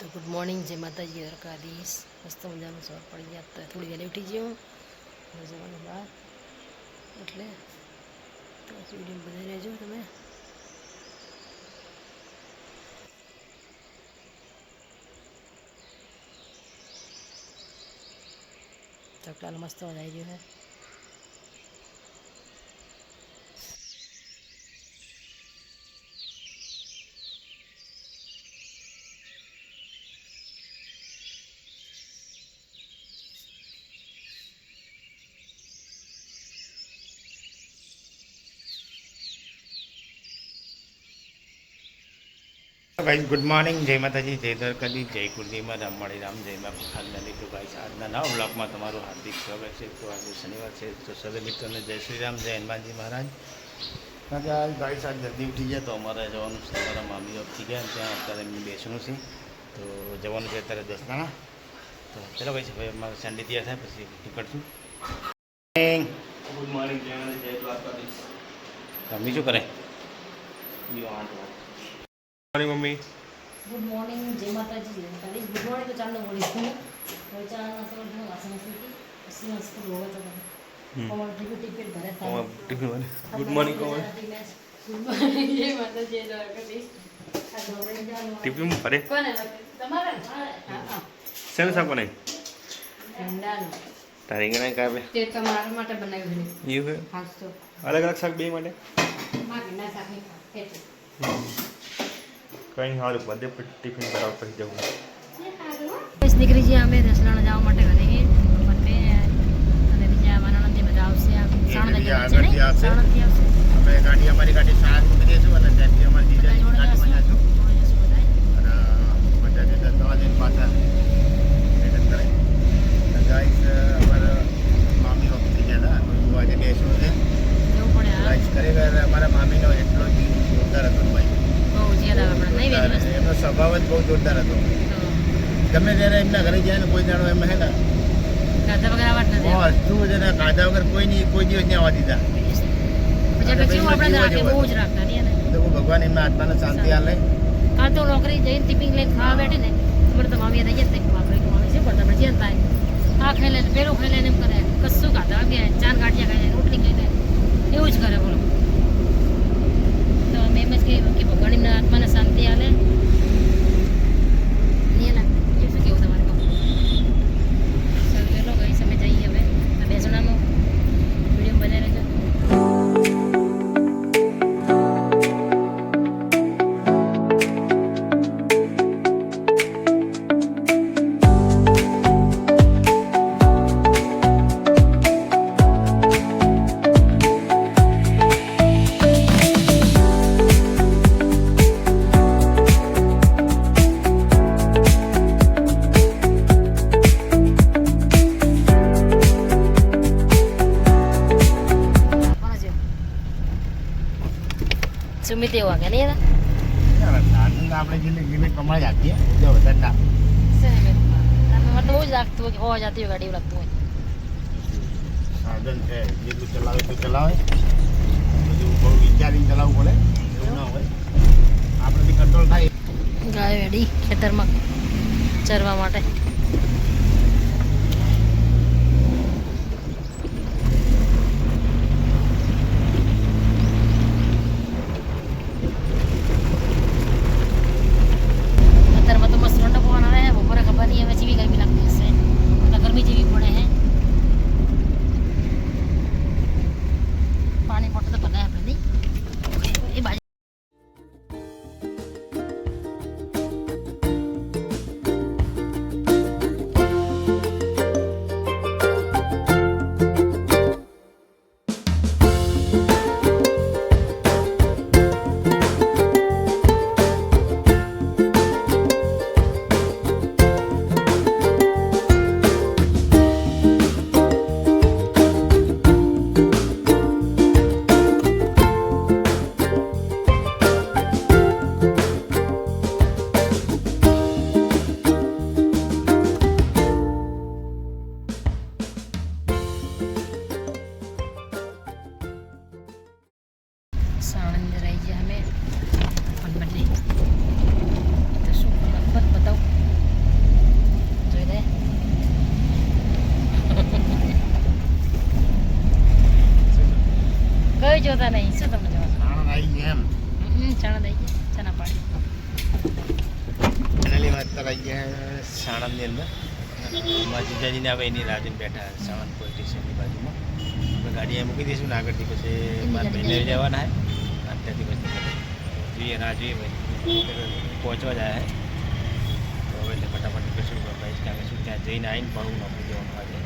તો good morning, જય માતાજી, દ્વારકાધીશ. મસ્ત મજાનું સવાર પડી ગયા. તો થોડી વહેલી ઉઠી ગયો જવાનું બહાર, એટલે તો વિડીયો બધા રહેજો તમે. ચકલાનો મસ્ત મજા આવી ગયો છે. गाइस गुड मॉर्निंग, जय माताजी, जय द्वारकाधी, जय कुलदीमा, राम मणि राम, जय माँ खानदानी. तो गाइस આજના નવા બ્લોગમાં તમારું હાર્દિક સ્વાગત છે. તો આજે શનિવાર છે, તો સર્વે મિત્રોને જય શ્રી રામ, જય હનુમાનજી મહારાજ. આજે આજ ગાઈસ આજ જલ્દી ઉઠી ગયા, તો અમારે જવાનું છે. અમારા મામી ઉઠી ગયા, ત્યાં અત્યારે એમને બેસવાનું છે, તો જવાનું છે અત્યારે 10 જણા. તો ચલો ગાઈસ, ભાઈ અમારે સંડે તૈયાર થાય પછી નીકળશું. ગુડ મોર્નિંગ, જય દ્વારકાધીશ. મમ્મી શું કરે? Morning mummy. ગુડ મોર્નિંગ, જય માતાજી, જય દ્વારકાધીશ. ગુડ મોર્નિંગ તો ચાલુ બોલીશું. હવે ચા નાસ્તો કરીને વાસણ ઘસીથી પછી મસ્ત રોવા તો કોમળ ટિફિન ભરે થાય. ગુડ મોર્નિંગ કોમળ. ગુડ મોર્નિંગ, જય માતાજી, જય દ્વારકાધીશ. આ ધોરણ જાનું ટિફિન ભરે કોને તમારે? હા શેનું શાક બનાવી? ભીંડાનું. તારી રીંગણા કાપે તે તમારા માટે બનાવ્યું છે. એવું છે? હા તો અલગ અલગ શાક બે માટે માં ભીંડા શાક નહીં ખાય એટલે કંઈ સારું બધે ટિફિન બરાબર પછી જવું. બસ નીકળી જઈએ અમે રસલાણા જવા માટે ઘરે બંને અને બીજા મારા નથી બધા આવશે. સાણંદથી આવશે. અમે ગાડી અમારી ગાડી સાણંદ મૂકી દઈશું અને ત્યાંથી અમારી જીજાની ગાડીમાં જઈશું અને બધા જતા દવા જઈને પાછા રિટર્ન કરે. ગાઈસ અમારા મામી વખત થઈ ગયા હતા, તો આજે બેસવું છે. જવું પડે. ગાઈસ ખરેખર અમારા મામીનો એટલો જીવ જોરદાર હતો ભાઈ, બહુ જ્યાદા આપણે નહીં વેચી એમનો સ્વભાવ જ બહુ જોરદાર હતો. ગમે ત્યારે એમના ઘરે જાય ને કોઈ જાણો એમ હે ને ખાધા વગર આવત નથી. શું છે ને, ખાધા વગર કોઈ દિવસ નહીં આવવા દીધા. પછી આપણે રાખે બહુ જ રાખતા નહીં ને. તો ભગવાન એમના આત્માને શાંતિ આલે. કાં તો નોકરી જઈને ટિફિન લઈને ખાવા બેઠે ને તમારે તો મામી થઈ જાય આપણે મામી શું પડતા આપણે જેમ થાય આ ખાઈ લે પેલું ખાઈ લે એમ કરે. કશું ખાતા વાગે ચાર ગાંઠિયા ખાઈ લે, રોટલી ખાઈ લે, એવું જ કરે. બોલો તો અમે એમ જ કહીએ કે ભગવાન એમના આત્માને શાંતિ આલે. શું કેવું તમારે કહું? ચલો ગઈ સમય જઈએ હવે આ બેસણાનો વિડીયો બનાવી રહેજો. સુમિત એવું વાગે નહીં આપણે જેટલી લિમિટ પ્રમાણે આપીએ, વધારે ના. મને તો બહુ જ લાગતું હોય કે હોવા જતી હોય ગાડી એવું લાગતું હોય. સાધન છે, જેટલું ચલાવે એટલું ચલાવે, બધું બહુ વિચારીને ચલાવવું પડે, એવું ના હોય. આપણેથી કંટ્રોલ થાય. ગાય વેડી ખેતરમાં ચરવા માટે. અત્યારમાં તો મસ્ત ઠંડો પવન આવે. બપોરે ખબર નહીં હવે જેવી ગરમી લાગતી હશે, તો ગરમી જેવી પડે હે. પાણી બોટલ તો બનાવે આપણે નહીં એ બાજુ. અત્યારે આવી ગયા સાણંદની અંદર મારા જીજાજીને હવે એની રાહ બેઠા સાણંદ પોલીસ સ્ટેશનની બાજુમાં આપણે ગાડી અહીંયા મૂકી દઈશું ને આગળથી પછી મારા બહેને જવાના હોય અત્યારથી પછી જોઈએ રાહ જોઈએ ભાઈ પહોંચવા જાય તો હવે એટલે ફટાફટ કશું ભાઈ કારણ કે શું ત્યાં જઈને આવીને બહુ નોકરી જવાનું આજે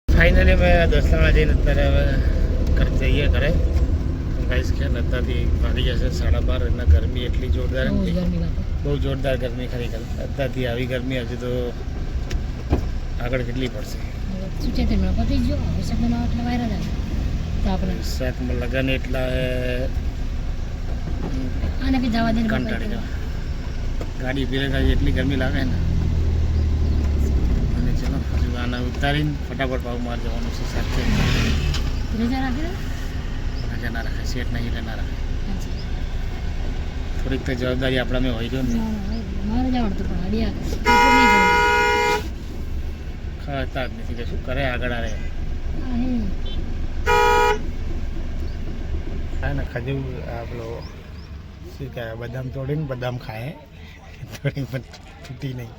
ફાઇનલી મેં દોસ્તાણા જઈને અત્યારે હવે ઘર જઈએ ઘરે ગાઈસ કે અત્યારથી ભાગી જશે 12:30 અને ગરમી એટલી જોરદાર બહુ જોરદાર ગરમી ખરેખર અત્યારથી આવી ગરમી હજુ તો આગળ કેટલી પડશે શાકમાં લગન એટલા કંટાળી જવા ગાડી પીરે થાય એટલી ગરમી લાગે ને અને ચલો હજુ આને ઉતારીને ફટાફટ ભાવ માર જવાનું છે સાથે રજા ના રાખે સેટ નહીં એટલે ના રાખે થોડીક તો જવાબદારી આપણામાં હોય ગયો ને ખાતા જ નથી કે શું કરે આગળ આવે હા ને ખજૂર આપણો શું કહેવાય બદામ તોડીને બદામ ખાય થોડી પણ તૂટી નહીં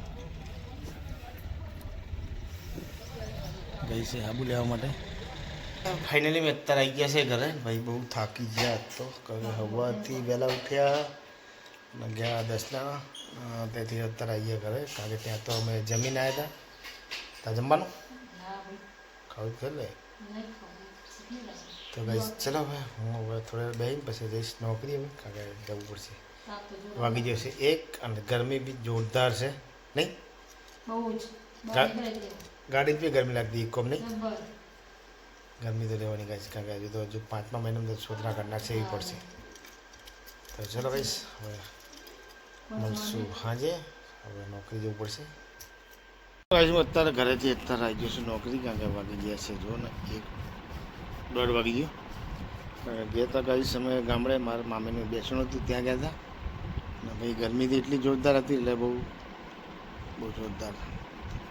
ગઈ છે હાબુ લેવા માટે ફાઇનલી મેં અત્યારે આવી ગયા છે ઘરે ભાઈ બહુ થાકી ગયા તો હવાથી વહેલા ઉઠ્યા અને ગયા 10ના તેથી અત્યારે આવી ગયા ઘરે કારણ કે ત્યાં તો અમે જમીને આવ્યા હતા ત્યાં જમવાનું ખાવું કરી લે તો ભાઈ ચલો હવે હું હવે થોડા બેહીને પછી જઈશ નોકરી હવે કારણ કે જવું પડશે વાગી જશે 1 અને ગરમી બી જોરદાર છે નહીં ગાડી બી ગરમી લાગતી કોમ નહીં ગરમી તો રહેવાની ગાય છે કારણ કે હજુ તો હજુ 5મા મહિનામાં તો છોતરા કરી નાખશે એવી પડશે તો ચલો ભાઈ હવે મળશું સાંજે હવે નોકરી જવું પડશે હું અત્યારે ઘરેથી અત્યારે આવી ગયો છું નોકરી કારણ કે વાગી ગયા છે જો ને 1:30 વાગી ગયો ગયા હતા ગાઈ સમયે ગામડે મારા મામીનું બેસણું હતું ત્યાં ગયા હતા ને ભાઈ ગરમીથી એટલી જોરદાર હતી એટલે બહુ જોરદાર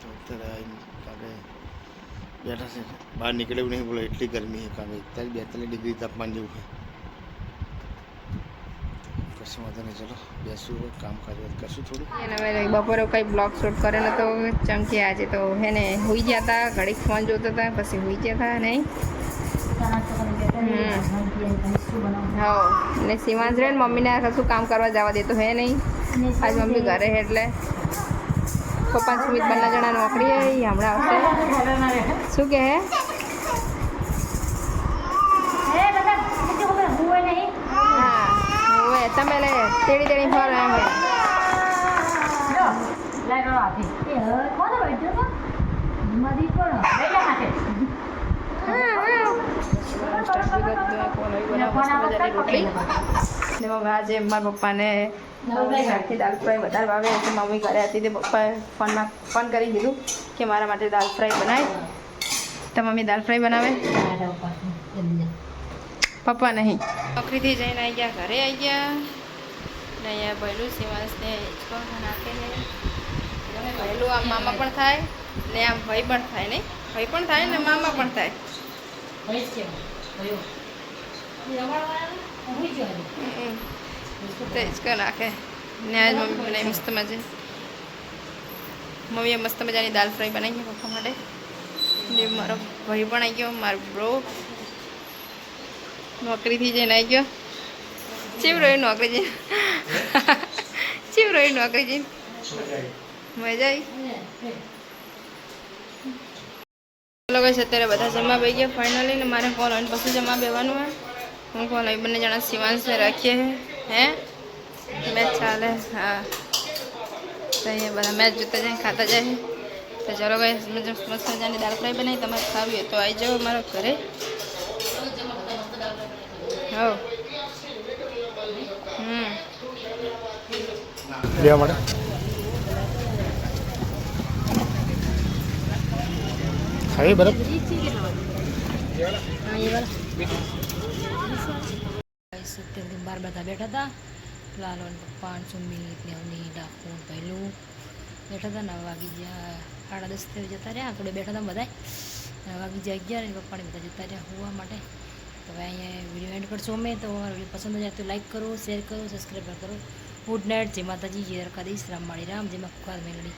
તો અત્યારે આવીને કારણ કે બેઠા છે બહાર નીકળ્યું નહીં બોલો એટલી ગરમી છે કારણ કે 42 ડિગ્રી તાપમાન જેવું છે કશું વાંધો નહીં ચલો બેસું કામકાજ કરશું થોડું હવે બપોરે કંઈ બ્લોગ શૂટ કરેલો તો ચમકી આજે તો હે ને હોઈ ગયા હતા ઘડીક ફોન જોતા હતા પછી હોઈ ગયા હતા નહીં હા ને સીમાંશ રે ને મમ્મીને કશું કામ કરવા જવા દેતો હે નહીં આજ મમ્મી ઘરે હે એટલે પપ્પા સુમિત બંને જણા નોકરી હે હમણાં આવશે શું કહે હે હા હોય તમે લે તેડી ફરો એમ રોટલી ને મમ્મી આજે મારા પપ્પાને ઘરથી દાળ ફ્રાય વધારે ભાવે એટલે મમ્મી ઘરે હતી તે પપ્પાએ ફોન કરી દીધું કે મારા માટે દાળ ફ્રાય બનાય તો મમ્મી દાળ ફ્રાય બનાવે પપ્પા નહીં નોકરીથી જઈને આવી ગયા ઘરે આવી ગયા ને અહીંયા ભૈલું સીમાંશને હિંચકો નાખે ને ભૈલું આમ મામા પણ થાય ને આમ ભાઈ પણ થાય નહીં ભાઈ પણ થાય ને મામા પણ થાય તો હિંચકો નાખે ને આજ મમ્મી બનાવી મસ્ત મજા મમ્મીએ મસ્ત મજાની દાળ ફ્રાય બનાવી છે પપ્પા માટે ને મારો ભાઈ પણ આવી ગયો મારો બ્રો નોકરીથી જઈને આવી ગયો ચીવ રહ્યું નોકરી જઈને ચીવ રહ્યું નોકરી જઈને મજા આવી લોકો છે અત્યારે બધા જમવા બેસી ગયા ફાઇનલી ને મારે કોલ આવીને પછી જમવા બેવાનું હોય હું કોલ આવી બંને જણા સીમાંશને રાખીએ હે મેચ ચાલે હા તો અહીંયા બધા મેચ જોતા જાય ખાતા જાય તો ચાલો ભાઈ મસ્ત મજાની દાળ ફ્રાય બનાવી તમારે ખાવી હોય તો આવી જાઓ મારા ઘરે હો લેવા માટે ખાઈ બરાબર અત્યારે બાર બધા બેઠા હતા, લાલો ને પપ્પા ને સુમિત ને અવની ડાકુ ને પહેલું બેઠા હતા. 9 વાગી ગયા, 10:30 જતા રહ્યા. થોડે બેઠા હતા બધા. 9 વાગી ગયા 11 ને પપ્પાને બધા જતા રહ્યા હોવા માટે. તો હવે અહીંયા વિડીયો એન્ડ કરશો અમે. તો અમારો વિડીયો પસંદ આવે તો લાઈક કરો, શેર કરો, સબસ્ક્રાઈબ કરો. Good night. જય માતાજી, જય દ્વારકાધીશ, રામ માળી રામ, જય માં કુકાર મેલડી.